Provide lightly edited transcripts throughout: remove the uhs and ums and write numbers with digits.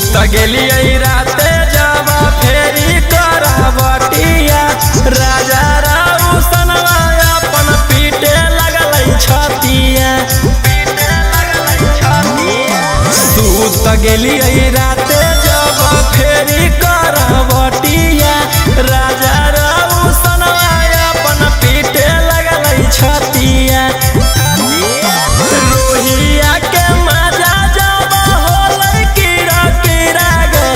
सूत गेलियै राते जब फेरी करवटिया राजा राउसनवा अपन पीटे लगलै छतिया। सूत गेलियै राते जब फेरी करवटिया राजा राउसनवा अपन पीटे लगलै छतिया। रोहिया के मजा जब होलै कीड़ा कीड़ा गे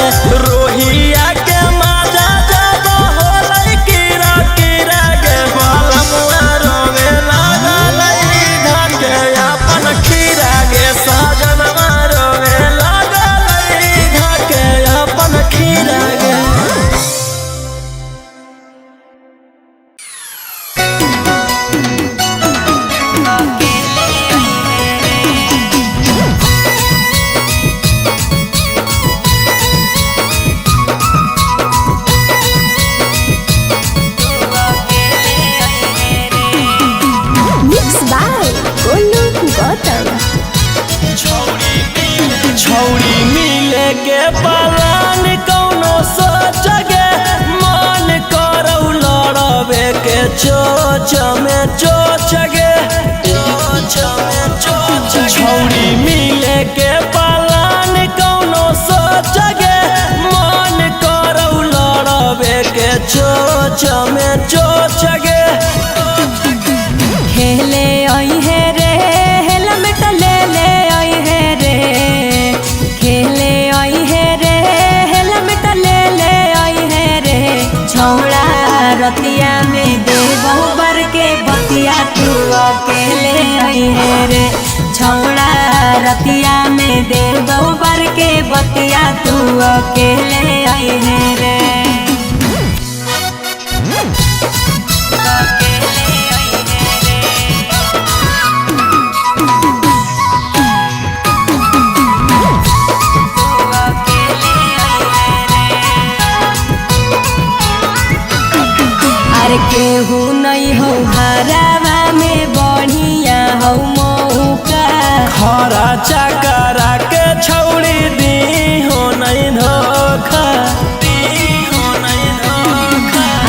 रोहिया के मजा जब होलै कीड़ा कीड़ा गे बलमुआ रोवे लगलै धके अपन खीरा गे सजनवा रोवे लगलै धके अपन खीरा गे। छौड़ी मिले के पलान कौनो सोच गे मन करौ लड़बे के चोच में चोच गे छौड़ी मिले के पलान कौनो सोच गे मन करौ लड़बे के चोच में चोच गे। खेले आई है रे हेलमेट ले ले आई है रे खेले आई है रे हेलमेट ले ले आई है रे छौड़ा रतिया में देबो बर के बतिया तू अकेले आई है रे छौड़ा रतिया में देबो बर के बतिया तू अकेले आई है रे। केहू नहीं हो हरावा में बढ़िया हो मौका खरा चकरा के छौड़ी दी हो नहीं धोखा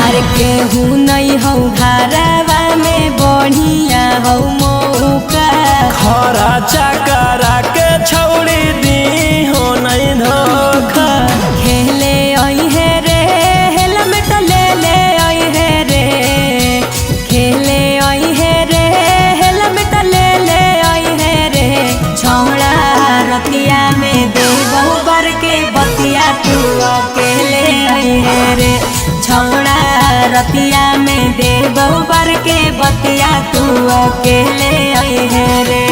अरे केहू नहीं हो हरावा में बढ़िया हो मौका खरा चकरा के छौड़ी दी हो नहीं धोखा। खेले आई है रे हेलमेट ले ले आई है रे खेले आई है रे हेलमेट ले ले आई है रे छौड़ा रतिया में देबो बर के बतिया तू अकेले आई है रे छौड़ा रतिया में देबो बर के बतिया तू अकेले आई है रे।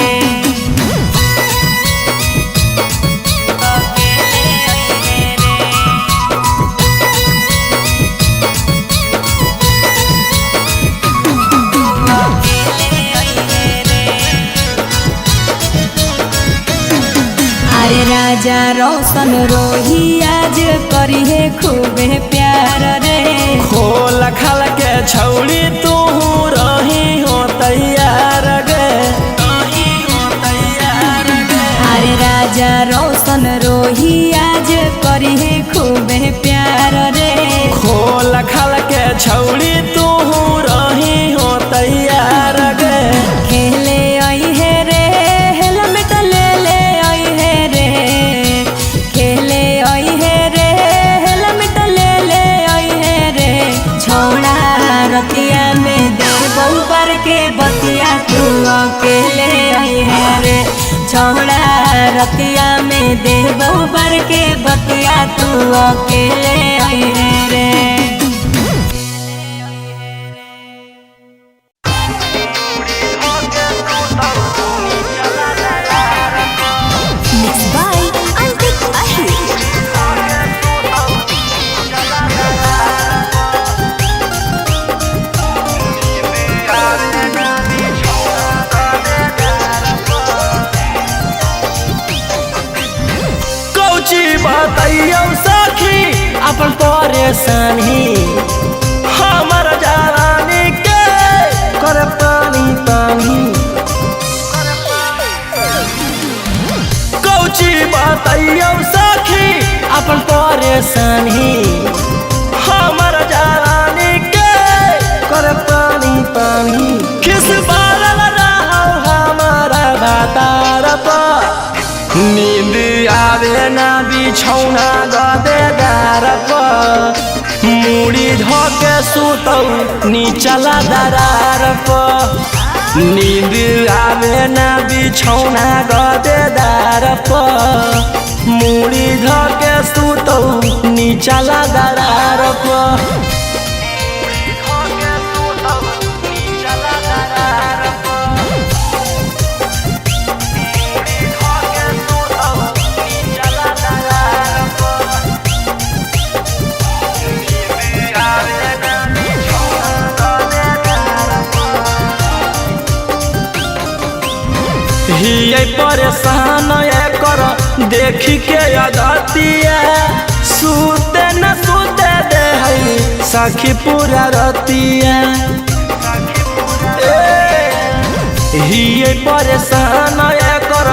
राजा रोशन रोही आज करी है खूबे प्यार रे खोल खाल के छौड़ी तू रही हो तैयार गे अरे राजा रोशन रोही आज करी है खूबे प्यार रे खोल खाल के छौड़ी तू रही हो तैयार गे। खेले आई है रे हेलमेट ले ले आई है रे खेले आई है रे हेलमेट ले ले आई है रे छौड़ा रतिया में देबो बर के बतिया तू अकेले आई है रे छौड़ा रतिया में देबो बर के बतिया तू अकेले आई है रे। बताइयो सखी अपन परेशानी हमर जवानी के कर पानी पानी कौची बताइयो सखी अपन परेशानी हमर जवानी के कर पानी पानी किस बारल रहो हमारा बातार पर नींद आवे ना बिछौना गदेदार पर मुड़ी धोके सुतौ नीचला दरार पर नींद आवे ना बिछौना गदेदार पर मुड़ी धोके सुतौ नीचला दरार पर हिये परेशान कर देखी के अदतिया सुते न सुते दे है सखी पूरा रतिया हिये परेशान कर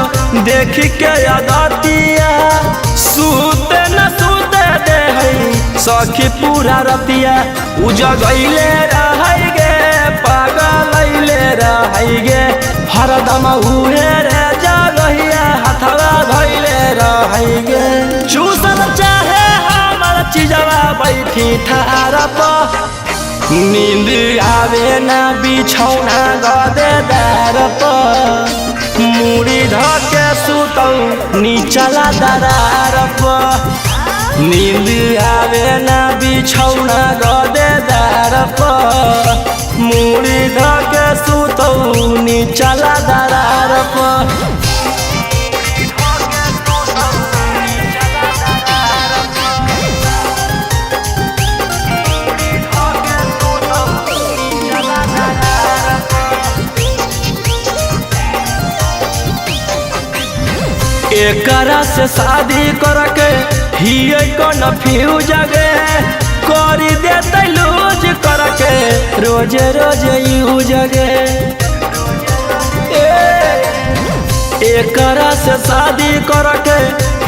देखी के अदतिया सुते न सुते दे है सखी पूरा रतिया उजगैले रहै गे पागलैले रहै गे हरदम उहे रे जगहिया हथवा धैले रहै गे चूसल चाहे हमर चिजवा बैठी ठार पर नींद आवे ना बिछौना गदेदार पर मुड़ी धके सुतौ नीचला दरार पर नींद आवे ना बिछौना गदेदार पर मुड़ी धके सुतौ नीचला दरार पर एकरा से शादी करके हिये कन्फ्यूज गे करी देते लूज करके रोज रोज यूज गे एकरा से शादी करके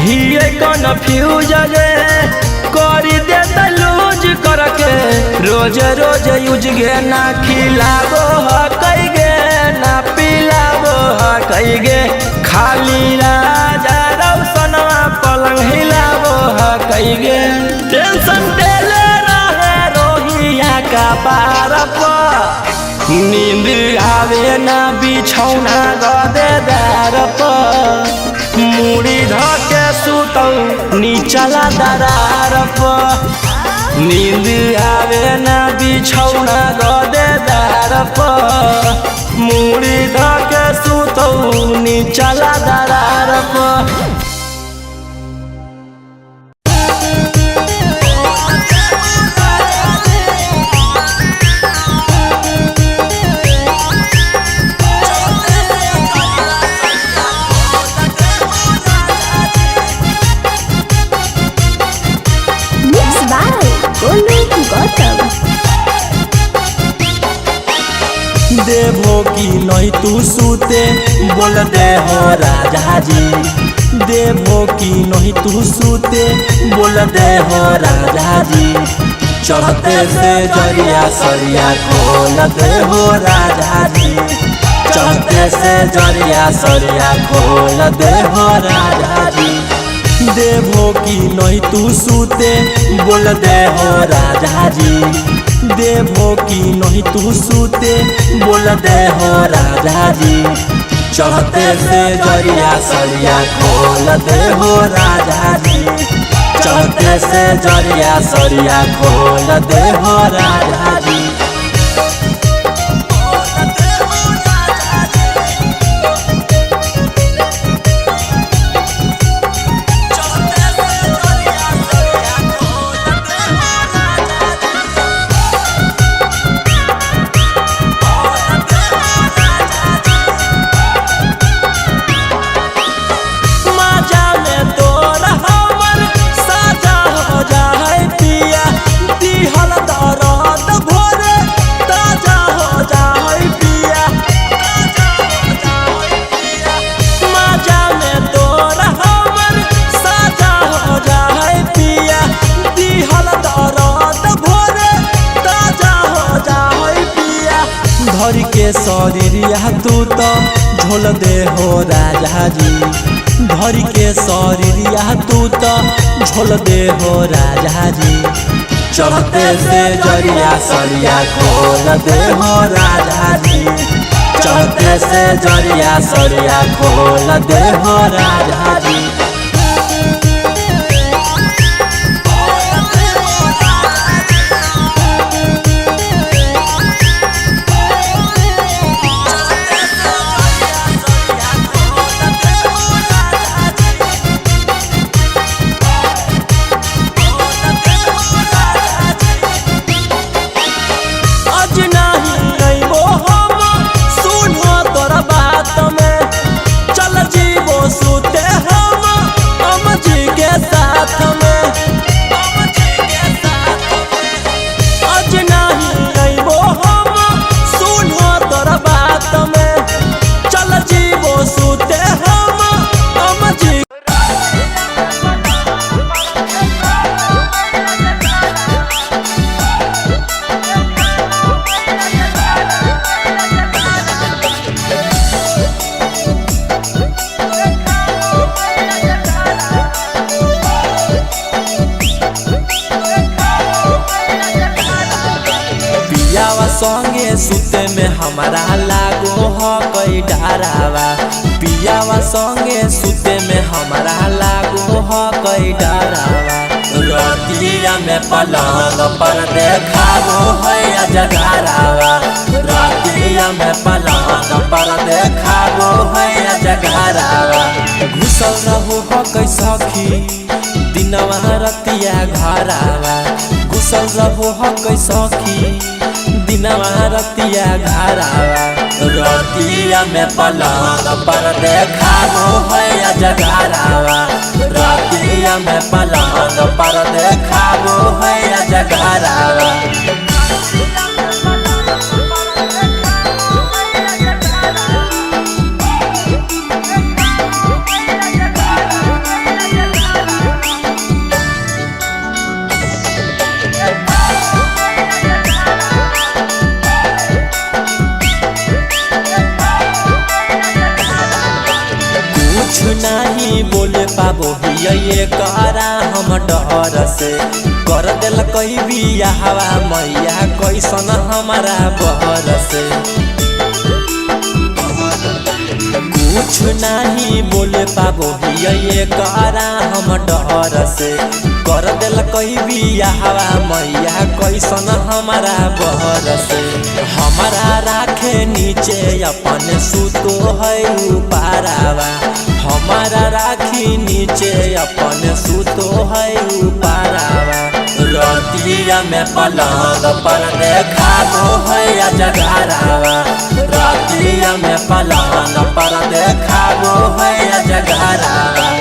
हिये कन्फ्यूज गे करी देते लूज करके रोज रोज यूज गे ना खिलाबो हकै गे ना पिलाबो हकै गे खाली राजा रौसनवा पलंग हिलाबो हकै गे टेंशन देले रहे रोहिया का पार पर नींद आवे ना बिछौना गदेदार पर मुड़ी धके सुतौ नीचला दरार पर नींद आवे ना बिछौना गदेदार पर मुड़ी धके सुतौ नीचला दरार पर देवो की नहीं तू सूते बोल दे हो राजा जी देवो की नहीं तू सूते बोल दे हो राजा जी चढ़ते से जरिया सरिया खोल दे हो राजा जी चढ़ते से जरिया सरिया खोल दे हो राजा जी देवो की नहीं तू सूते बोल दे हो राजा जी देवो की नहीं तू सूते बोल दे हो राजा जी चढ़ते से जरिया सरिया खोल दे हो राजा जी चढ़ते से जरिया सरिया खोल दे हो राजा जी दिहल दरद भोर शरीरिया तू तो झोल दे हो राजा जी, धर के शरीरिया तू तो झोल दे हो राजा जी। चढ़ते से जरिया सरिया खोल दे हो राजा जी, चढ़ते से जरिया सरिया खोल दे हो राजा जी। संगे सुते में हमारा लागो हो कई डरावा, पियावा संगे सुते में हमारा लागो हो कई डरावा। रतिया में पलंग पर देखावो है अजगरावा, रतिया में पलंग पर देखावो है अजगरावा। घुसल रहो हो कई सखी दिनवा रतिया घरावा, घुसल रहो हो कई सखी दिनवा रतिया घरावा। रतिया में पलंग पर देखावो है अजगरावा, रतिया में पलंग पर देखावो है अजगरावा। नहीं बोले पाबो ये करा हम डर से, कर दिल कही बिया हवा मैया कैसन हमारा बहर से। कुछ नहीं बोले पाबो ये करा हम डर से, कर दिल कही बिया हवा मैया कैसन हमारा बहर से। हमारा राखे नीचे अपन सुतो है ऊपरावा, हमारा राखी नीचे अपन सुतो है ऊपरावा। रतिया में पलंग पर देखावो है अजगरावा, रतिया में पलंग पर देखावो है अजगरावा।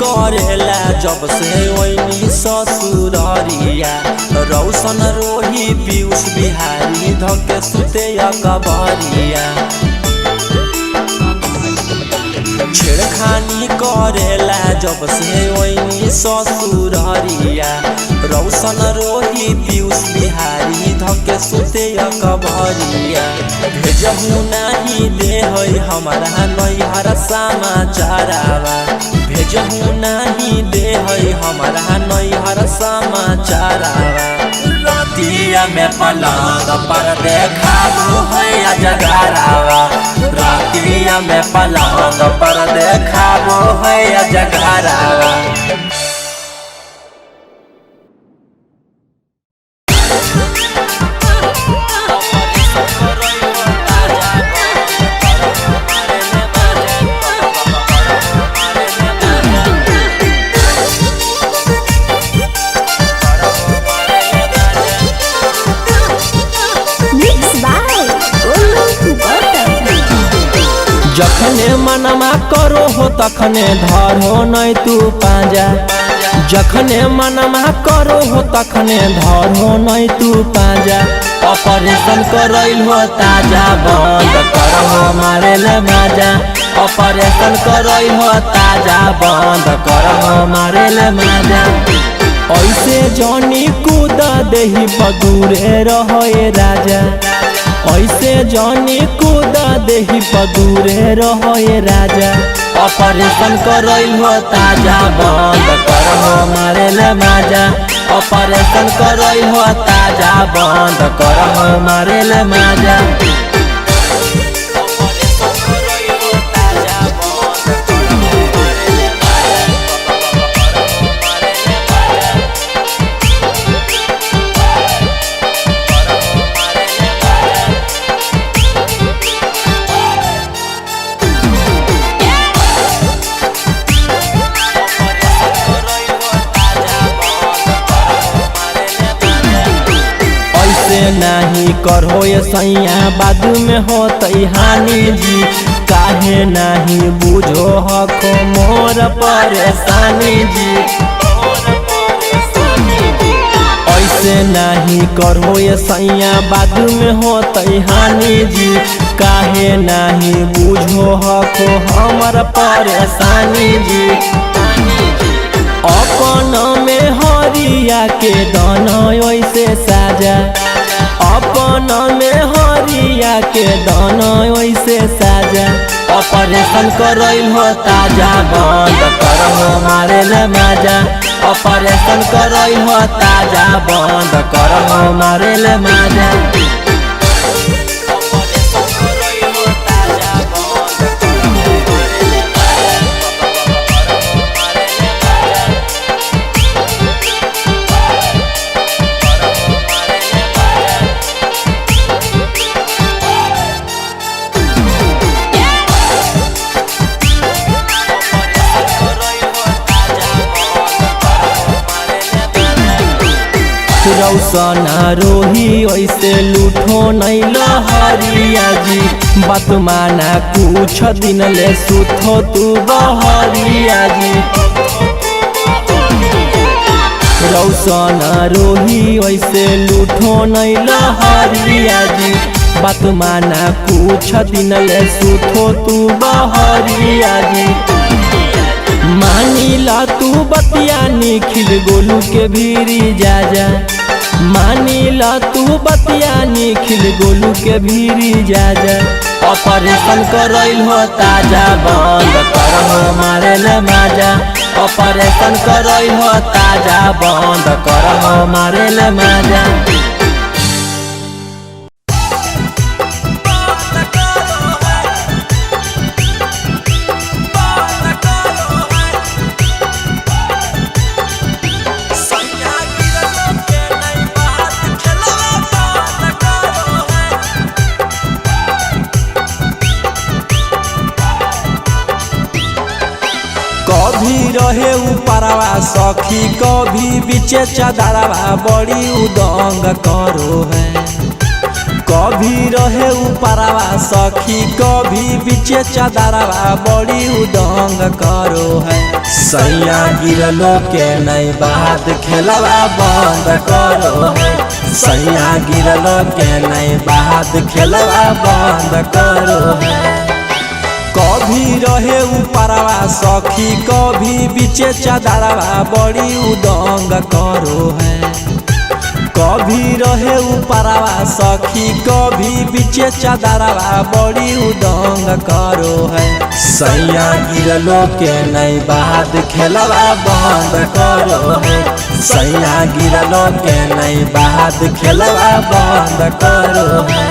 करेला जब से ओइनी ससुररिया, रौशन रोही पीयूष बिहारी धके सुते अकबरिया। छेड़खानी करेला जब से ओइनी ससुररिया, रौशन रोही पीयूष बिहारी धके सुते अकबरिया। भेजहु नहीं दे है हमारा नैहर समाचारवा, भेजहु नहीं दे है हमारा नैहर समाचारवा। रतिया में पलंग पर देखावो है अजगरावा, रतिया में पलंग पर देखावो है अजगरावा। जखने मनमा करो हो तखने धरो नहीं तू पांजा, जखने मनमा करो हो तखने धरो नहीं तू पाजा ऑपरेशन करैल हो ताजा बंद करो मारे ले माजा ऑपरेशन करैल हो ताजा बंद करो मारे ले माजा ऐसे जनी कूद देही बदूरे रहे राजा ऐसे जनी कूद देही बदूरे रहे राजा ऑपरेशन करैल हो ताजा बंद करो मारे ले माजा ऑपरेशन करैल हो ताजा बंद करो मारे ले माजा नहीं करो ये सैया बाद में होतई हानि जी काहे नहीं बुझो हको मोर परेशानी जी ऐसे नहीं करो ये सैया बाद में होतई हानि जी काहे नहीं बुझो हको हमर परेशानी जी अपन में हरिया के दाना ऐसे साजा अपन में हरिया के दाना ऐसे साजा ऑपरेशन करैल हो ताजा बंद करो मारे ले माजा ऑपरेशन करैल हो ताजा बंद करो मारे ले माजा रौसना रोही ऐसे लूठो नहीं लहरिया जी बात माना कुछ दिन ले सुथो तू बहरिया जी रौसना रोही ऐसे लूठो नहीं लहरिया जी बात माना कुछ दिन ले सुथो तू बहरिया जी मानीला तू बतिया निखिल गोलू के भीरी जा मानीला तू बतिया निखिल गोलू के भीरी जा ऑपरेशन करैल हो ताजा बंद करो मारे ले माजा ऑपरेशन करैल हो ताजा बंद करो मारे ले माजा कभी रहे ऊपरवा सखी कभी बीचे चदरवा बड़ी उदंग करो है कभी रहे ऊपरवा सखी कभी बीचे चदरवा बड़ी उदंग करो है सैया गिरलो के नहीं बात खेलवा बंद करो है सैया गिरलो के नहीं बात खेलवा बंद करो है कभी रहे ऊपरवा सखी कभी बीचे चदरवा बड़ी उदंग करो है कभी रहे ऊपरवा सखी कभी बीचे चदरवा बड़ी उदंग करो है सैया गिरलो के नहीं बात खेलवा बंद करो है सैया गिरलो के नहीं बात खेलवा बंद करो है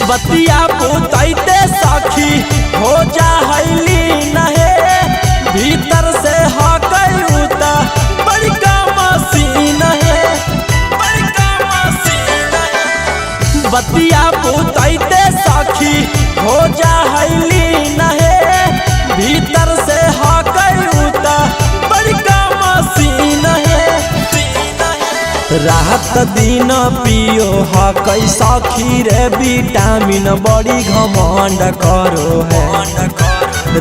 बतिया पुतैते सखी हो जा हैली नहे भीतर से हकई उता बड़का मसीन है बड़का मसीन है बतिया पुतैते सखी रात दिन पियो ह कैसा खीरे विटामिन बड़ी घमंड करो है।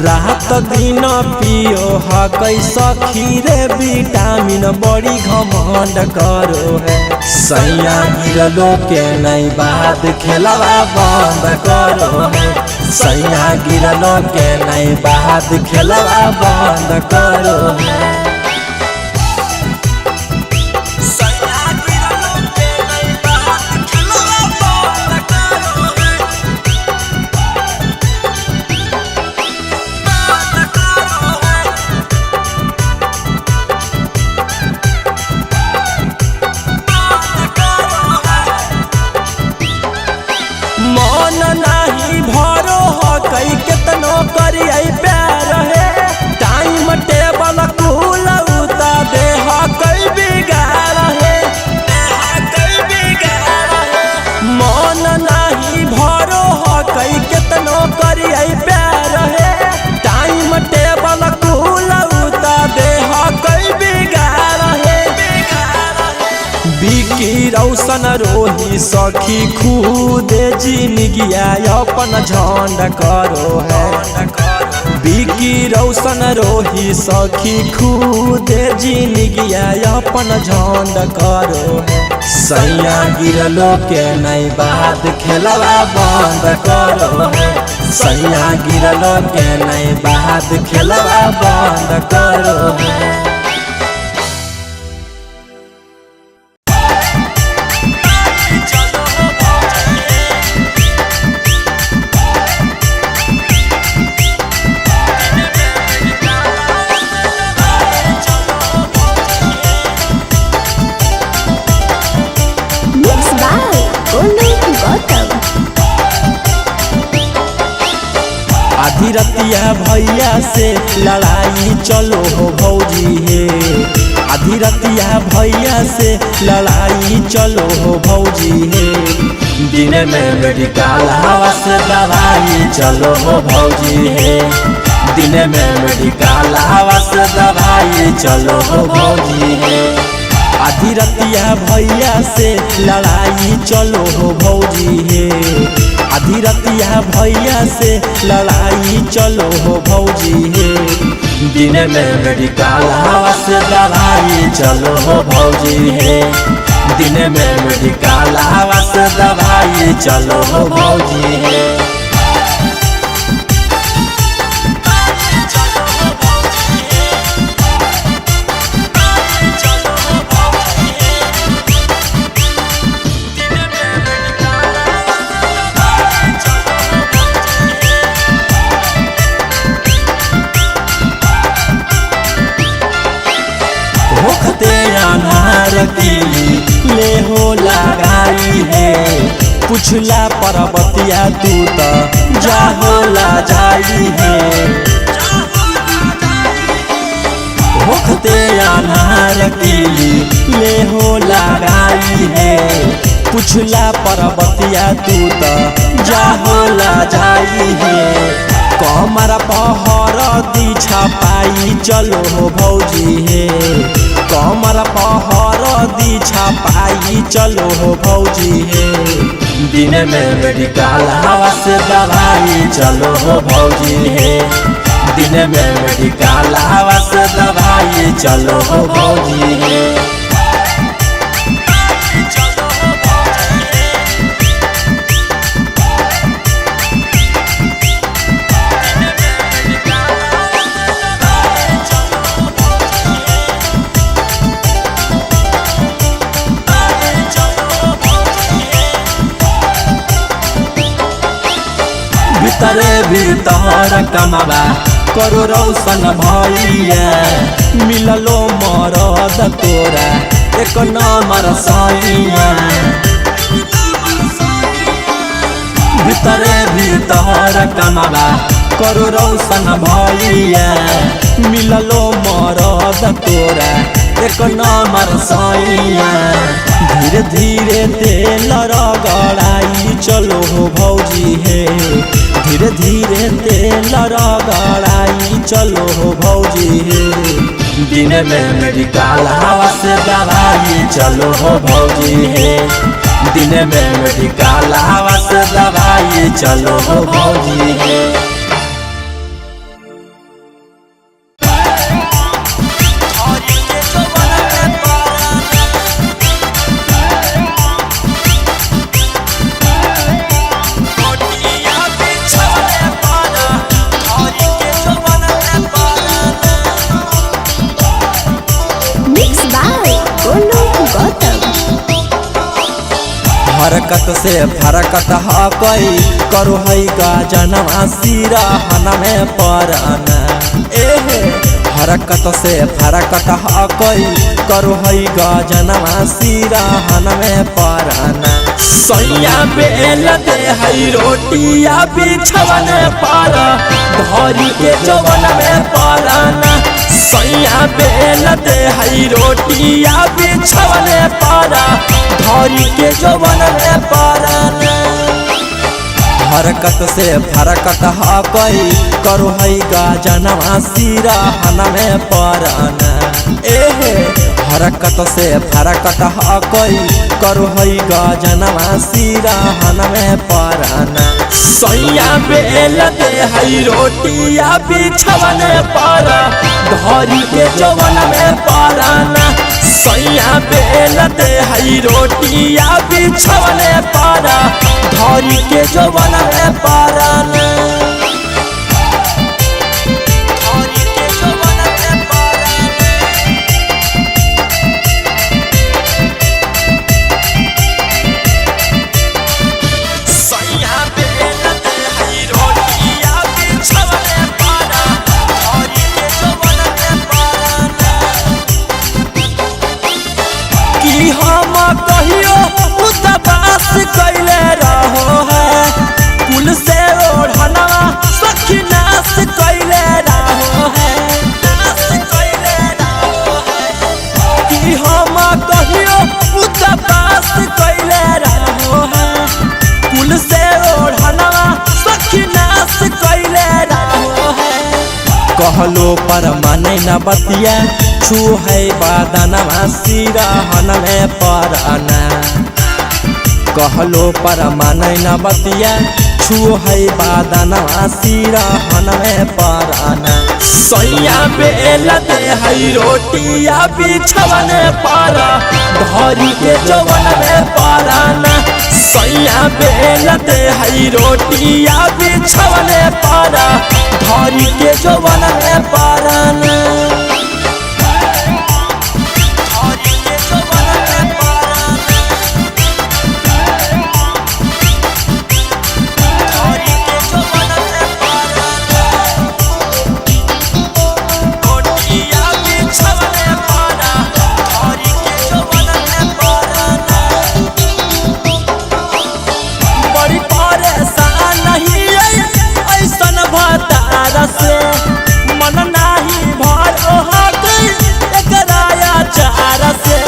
रात दिन पियो ह कैसा खीरे विटामिन बड़ी घमंड करो है। सैया गिरलो के नहीं बात खेलवा बंद करो है। सैया गिरलो के नहीं बात खेलवा बंद करो है। कितनो करिए प्यार है टाइम टेबल कुल उता देह कई बिगाड़ है। मन नहीं भरो हो कई कितनो करिए प्यार है टाइम टेबल कुल उता देह कई बिगाड़ है। बिकी रौशन रोही सखी खुद जिंदगिया अपन झंड करो है। बिकी रौशन रोही सखी खुद जिंदगिया अपन झंड करो है। सैया गिरलो के नहीं बात खेलवा बंद करो है। सैया गिरलो के नहीं बात खेलवा बंद करो है। आधी रतिया भैया से लड़ाई चलो हो भौजी है। आधी रतिया भैया से लड़ाई चलो हो भौजी है। दिन में मेडिकल हवा से दवाई चलो हो भौजी है। दिन में मेडिकल हवा से दवाई चलो हो भौजी है। आधी रतिया भैया से लड़ाई चलो हो भौजी है। आधी रतिया भैया से लड़ाई चलो हो भौजी है। दिन में मेडिकल हवा से दवाई चलो हो भौजी है। दिन में मेडिकल हवा से दवाई चलो हो भौजी है। ले हो लगाई है पुछला परबतिया तू तो जाहो ला जाई है। होखते अनार कीली ले हो लगाई है पुछला परबतिया तू तो जाहो ला जाई है। कमर पहर दी छपाई चलो हो भौजी है। कमर पहर दी छपाई चलो हो भौजी है। दिन में मेडिकल हवा से दवाई चलो हो भौजी है। दिन में मेडिकल हवा से दवाई चलो हो भौजी है। भीतरे भीतर कमावा करो रौशन भैया। मिललो मरद तोरा एक नंबर सैया। भीतरे भीतर कमावा करो रौशन भैया। मिललो मरद तोरा एक नंबर सैया। धीरे धीरे तेल रगड़ाई चलो हो भौजी है। धीरे धीरे तेल रगड़ाई चलो हो भौजी है। दिन में मेडिकल हवा से दवाई चलो हो भौजी है, दिन में मेडिकल हवा से दवाई चलो हो भौजी है। हरकत से फरकत हकई करो है का जनवा सिरहन में पराना, हरकत से फरकत हकई करो है का जनवा सिरहन में पराना। सैया बेल दे है रोटिया बिछवन पर धरी के जवन में पराना, सैया बेल दे है रोटिया बिछवन पर धरी के जवन में पराना। हरकत से फरकत हकई करो है गा जनवा सिरहन में पराना, हरकत से फरकत हकई करो है गा जनवा सिरहन में पराना। सैया बेल दे है रोटिया बिछवन पर धरी के जवन में पराना, सैया बेल दे है रोटिया बिछवन पर धरी के जवन में पराना। हम कहियो उतबास कैले रहो है, कुल से ओढ़ना सखी नाश कैले रहो है, नाश कैले रहो है। कि हम कहियो उतबास कैले रहो है, कुल से ओढ़ना सखी नाश कैले रहो है। कहलो पर माने न बतिया छू है बादनवा सिरहन में पराना, कहलो पर माने न बतिया छू है बादनवा सिरहन में पराना। सैया बेल दे है रोटिया बिछवन पर धरी के जवन में पराना, सैया बेल दे है रोटिया बिछवन पर धरी के जवन में पराना। मन नाही भर एकराया चार से,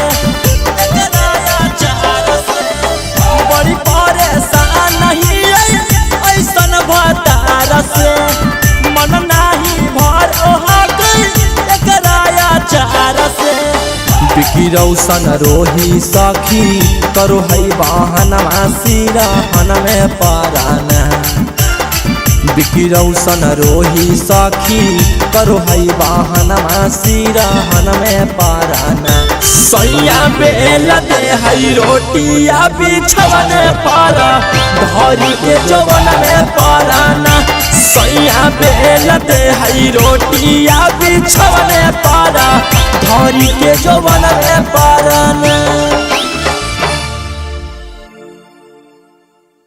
बड़ी परेशान नहीं ऐसन भतार से, मन नाही भर एकराया चार से। बिकी रौशन रोही सखी करो है वाहनवा सिरहन में पराना, बिकी रौशन रोही सखी करो है वाहनवा सिरहन में पराना। सैया बेल दे है रोटिया बिछवन पर धरी के जवन में पराना, सैया बेल दे है रोटिया बिछवन पर धरी के जवन में पराना।